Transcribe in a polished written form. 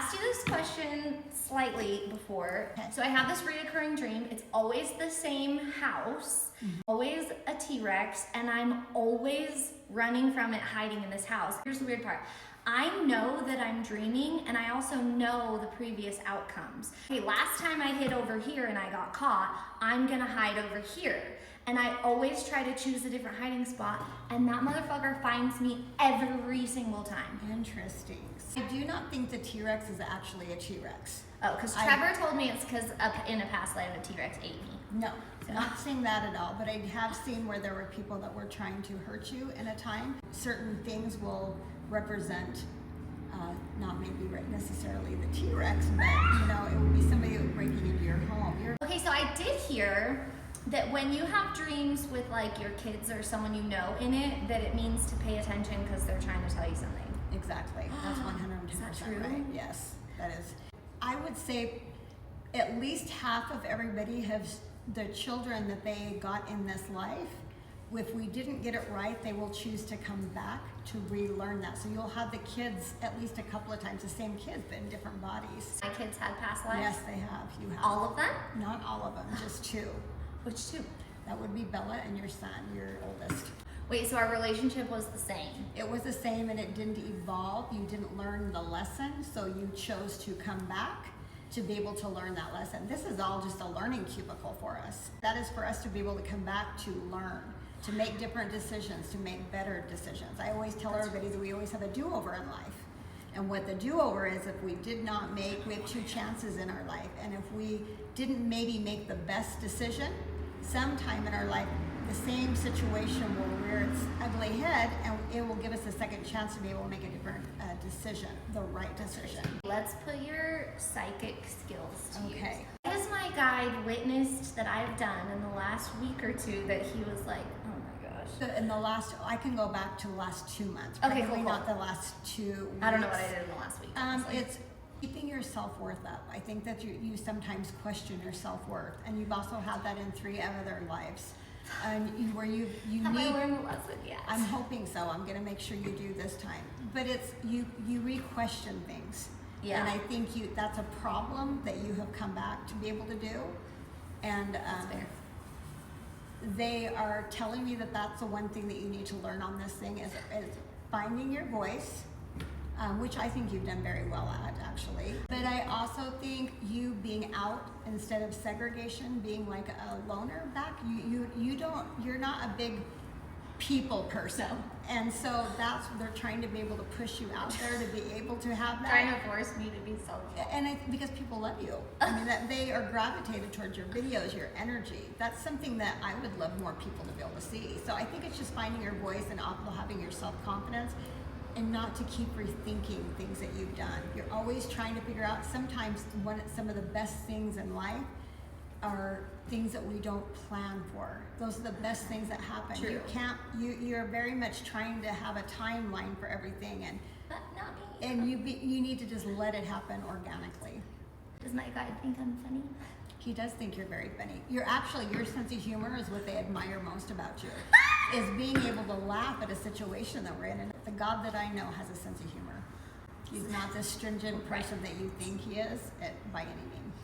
asked you this question slightly before. So I have this reoccurring dream. It's always the same house, always a T-Rex, and I'm always running from it, hiding in this house. Here's the weird part. I know that I'm dreaming, and I also know the previous outcomes. Okay, last time I hid over here and I got caught, I'm gonna hide over here. And I always try to choose a different hiding spot, and that motherfucker finds me every single time. Interesting. I do not think the T-Rex is actually a T-Rex. Oh, because Trevor told me it's because in a past life a T-Rex ate me. No, not saying that at all, but I have seen where there were people that were trying to hurt you in a time. Certain things will represent, not maybe necessarily the T-Rex, but it would be somebody that would breaking into your home. Okay, so I did hear that when you have dreams with like your kids or someone you know in it, that it means to pay attention because they're trying to tell you something. Exactly. That's 110% Is that true? right. Yes, that is. I would say at least half of everybody has the children that they got in this life. If we didn't get it right, they will choose to come back to relearn that. So you'll have the kids at least a couple of times, the same kids, but in different bodies. My kids had past lives? Yes, they have. You have. All of them? Not all of them, just two. Which two? That would be Bella and your son, your oldest. Wait, so our relationship was the same? It was the same and it didn't evolve. You didn't learn the lesson, so you chose to come back to be able to learn that lesson. This is all just a learning cubicle for us. That is for us to be able to come back to learn, to make different decisions, to make better decisions. I always tell everybody that we always have a do-over in life. And what the do-over is, if we did not make, we have two chances in our life, and if we didn't maybe make the best decision, sometime in our life, the same situation will rear its ugly head, and it will give us a second chance to be able to make a different decision, the right decision. Let's put your psychic skills to use. Okay. As my guide witnessed that I've done in the last week or two, that he was like, oh my gosh. In the last, I can go back to the last 2 months. Okay, probably cool. not the last 2 weeks. I don't know what I did in the last week. honestly. It's keeping your self-worth up. I think that you sometimes question your self-worth, and you've also had that in 3 other lives. And where you Have I need. learned the lesson yet? I'm hoping so. I'm going to make sure you do this time. But it's you re-question things. Yeah. And I think that's a problem that you have come back to be able to do. And That's fair. they are telling me that that's the one thing that you need to learn on this thing is finding your voice, which I think you've done very well at, actually. But I also think you being out instead of segregation, being like a loner back, you're not a big people person. No. And so that's what they're trying to be able to push you out there to be able to have that. Trying to force me to be selfish. And because people love you. I mean, that they are gravitated towards your videos, your energy. That's something that I would love more people to be able to see. So I think it's just finding your voice and also having your self-confidence and not to keep rethinking things that you've done. You're always trying to figure out, sometimes some of the best things in life are things that we don't plan for. Those are the best things that happen. True. You're very much trying to have a timeline for everything, But not me. and you need to just let it happen organically. Does my guide think I'm funny? He does think you're very funny. Your sense of humor is what they admire most about you. Is being able to laugh at a situation that we're in. And the God that I know has a sense of humor. He's not the stringent person that you think he is by any means.